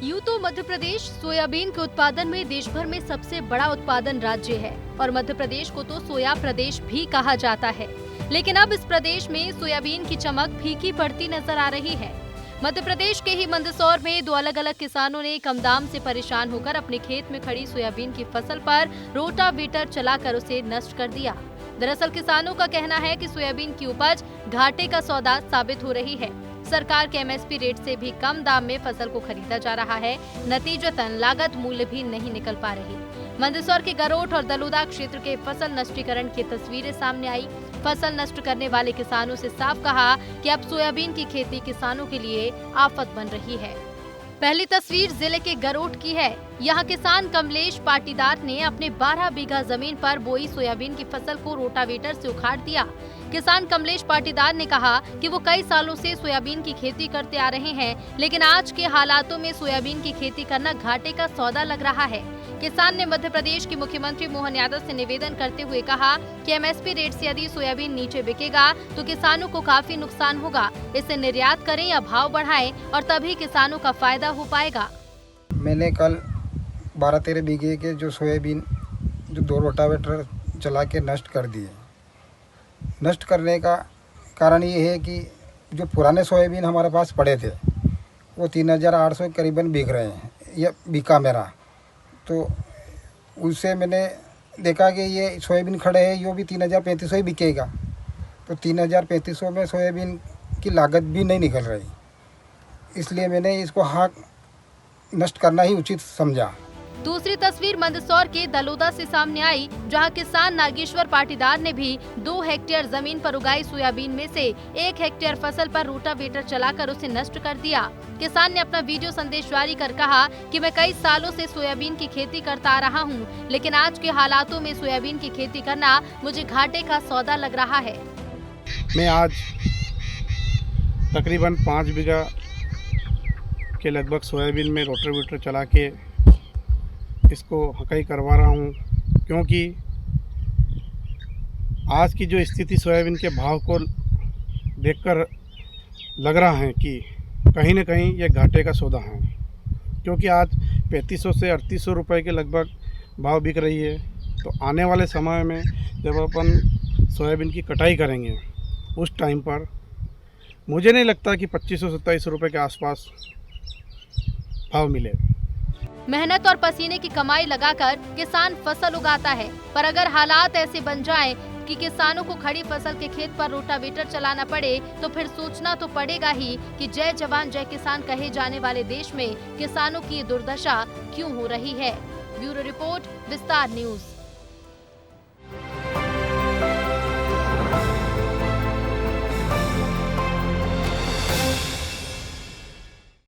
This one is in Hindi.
यूँ तो मध्य प्रदेश सोयाबीन के उत्पादन में देश भर में सबसे बड़ा उत्पादन राज्य है और मध्य प्रदेश को तो सोया प्रदेश भी कहा जाता है। लेकिन अब इस प्रदेश में सोयाबीन की चमक फीकी पड़ती नजर आ रही है। मध्य प्रदेश के ही मंदसौर में 2 अलग-अलग किसानों ने कम दाम से परेशान होकर अपने खेत में खड़ी सोयाबीन की फसल पर रोटावेटर चलाकर उसे नष्ट कर दिया। दरअसल किसानों का कहना है कि सोयाबीन की उपज घाटे का सौदा साबित हो रही है। सरकार के एमएसपी रेट से भी कम दाम में फसल को खरीदा जा रहा है, नतीजतन लागत मूल्य भी नहीं निकल पा रही। मंदसौर के गरोठ और दलुदा क्षेत्र के फसल नष्टीकरण की तस्वीरें सामने आई। फसल नष्ट करने वाले किसानों से साफ कहा कि अब सोयाबीन की खेती किसानों के लिए आफत बन रही है। पहली तस्वीर जिले के गरोठ की है। यहाँ किसान कमलेश पाटीदार ने अपने 12 बीघा जमीन पर बोई सोयाबीन की फसल को रोटावेटर से उखाड़ दिया। किसान कमलेश पाटीदार ने कहा कि वो कई सालों से सोयाबीन की खेती करते आ रहे हैं, लेकिन आज के हालातों में सोयाबीन की खेती करना घाटे का सौदा लग रहा है। किसान ने मध्य प्रदेश के मुख्यमंत्री मोहन यादव से निवेदन करते हुए कहा कि एमएसपी रेट से यदि सोयाबीन नीचे बिकेगा तो किसानों को काफी नुकसान होगा। इसे निर्यात करें या भाव बढ़ाएं और तभी किसानों का फायदा हो पाएगा। मैंने कल 12-13 बीघे के जो सोयाबीन जो 2 रोटावेटर चला के नष्ट कर दिए। नष्ट करने का कारण ये है कि जो पुराने सोयाबीन हमारे पास पड़े थे वो 3800 करीबन बिक रहे हैं, ये बिका मेरा। तो उससे मैंने देखा कि ये सोयाबीन खड़े हैं, यो भी 3500 ही बिकेगा। तो 3500 में सोयाबीन की लागत भी नहीं निकल रही, इसलिए मैंने इसको नष्ट करना ही उचित समझा। दूसरी तस्वीर मंदसौर के दलोदा से सामने आई, जहां किसान नागेश्वर पाटीदार ने भी 2 हेक्टेयर जमीन पर उगाई सोयाबीन में से 1 हेक्टेयर फसल पर रोटावेटर चलाकर उसे नष्ट कर दिया। किसान ने अपना वीडियो संदेश जारी कर कहा कि मैं कई सालों से सोयाबीन की खेती करता आ रहा हूं, लेकिन आज के हालातों में सोयाबीन की खेती करना मुझे घाटे का सौदा लग रहा है। मैं आज तकरीबन 5 बीघा के लगभग सोयाबीन में रोटावेटर चला के इसको हकाई करवा रहा हूँ, क्योंकि आज की जो स्थिति सोयाबीन के भाव को देखकर लग रहा है कि कहीं न कहीं ये घाटे का सौदा है, क्योंकि आज 3500 से 3800 रुपये के लगभग भाव बिक रही है। तो आने वाले समय में जब अपन सोयाबीन की कटाई करेंगे उस टाइम पर मुझे नहीं लगता कि 2500-2700 रुपये के आसपास भाव मिले। मेहनत और पसीने की कमाई लगाकर किसान फसल उगाता है, पर अगर हालात ऐसे बन जाएं कि किसानों को खड़ी फसल के खेत पर रोटावेटर चलाना पड़े तो फिर सोचना तो पड़ेगा ही कि जय जवान जय किसान कहे जाने वाले देश में किसानों की दुर्दशा क्यों हो रही है। ब्यूरो रिपोर्ट, विस्तार न्यूज।